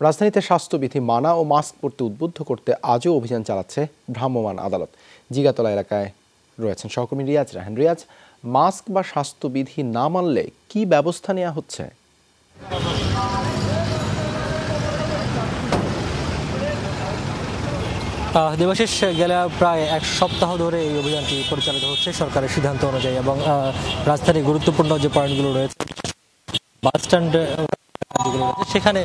রাজধানীতে স্বাস্থ্যবিধি মানা ও মাস্ক পরতে উদ্বুদ্ধ করতে আজও অভিযান চালাচ্ছে ভ্রাম্যমাণ আদালত। জিগাতলা এলাকায় রয়েছেন সহকর্মী রিয়াজ রাহান। রিয়াজ, মাস্ক বা স্বাস্থ্যবিধি না মানলে কি ব্যবস্থা নেওয়া হচ্ছে? দেবাশিস, গেলে প্রায় এক সপ্তাহ ধরে এই অভিযানটি পরিচালিত হচ্ছে সরকারের সিদ্ধান্ত অনুযায়ী, এবং রাজধানীর গুরুত্বপূর্ণ যে পয়েন্টগুলো রয়েছে, বাস স্ট্যান্ড যেগুলো রয়েছে, সেখানে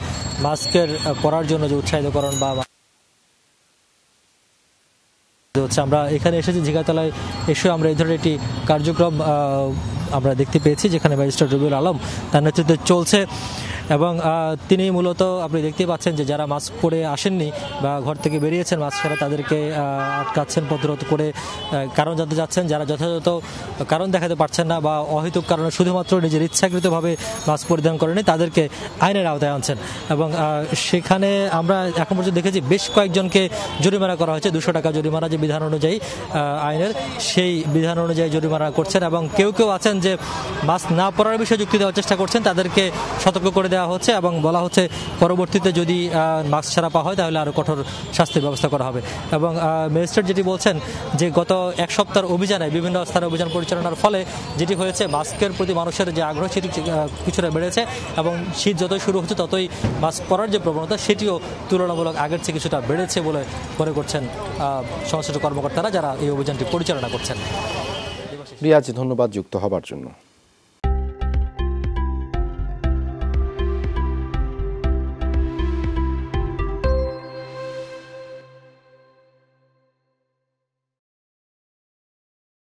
মাস্কের পরার জন্য যে উৎসাহিতকরণ বা হচ্ছে, আমরা এখানে এসেছি জিগাতলায় এসে আমরা এই ধরনের একটি কার্যক্রম আমরা দেখতে পেয়েছি, যেখানে ম্যাজিস্ট্রেট রবিউল আলম তার নেতৃত্বে চলছে। এবং তিনি মূলত আপনি দেখতেই পাচ্ছেন যে যারা মাস্ক পরে আসেননি বা ঘর থেকে বেরিয়েছেন মাস্ক ছাড়া, তাদেরকে আটকাচ্ছেন, প্রতিরোধ করে কারণ জানতে যাচ্ছেন। যারা যথাযথ কারণ দেখাতে পারছেন না বা অহেতুক কারণে শুধুমাত্র নিজের ইচ্ছাকৃতভাবে মাস্ক পরিধান করেনি, তাদেরকে আইনের আওতায় আনছেন। এবং সেখানে আমরা এখন পর্যন্ত দেখেছি বেশ কয়েকজনকে জরিমানা করা হয়েছে। 200 টাকা জরিমানা যে বিধান অনুযায়ী আইনের, সেই বিধান অনুযায়ী জরিমানা করছেন। এবং কেউ কেউ আছেন যে মাস্ক না পরার বিষয়ে যুক্তি দেওয়ার চেষ্টা করছেন, তাদেরকে সতর্ক করে দেওয়া হচ্ছে এবং বলা হচ্ছে পরবর্তীতে যদি মাস্ক ছাড়া পাওয়া হয় তাহলে আরো কঠোর শাস্তির ব্যবস্থা করা হবে। এবং ম্যাজিস্ট্রেট যেটি বলছেন যে গত এক সপ্তাহের অভিযানে, বিভিন্ন স্থানে অভিযান পরিচালনার ফলে যেটি হয়েছে, মাস্কের প্রতি মানুষের যে আগ্রহ সেটি কিছুটা বেড়েছে, এবং শীত যতই শুরু হচ্ছে ততই মাস্ক পরার যে প্রবণতা সেটিও তুলনামূলক আগের চেয়ে কিছুটা বেড়েছে বলে মনে করছেন সংশ্লিষ্ট কর্মকর্তারা যারা এই অভিযানটি পরিচালনা করছেন। রিয়াজ, ধন্যবাদ যুক্ত হবার জন্য।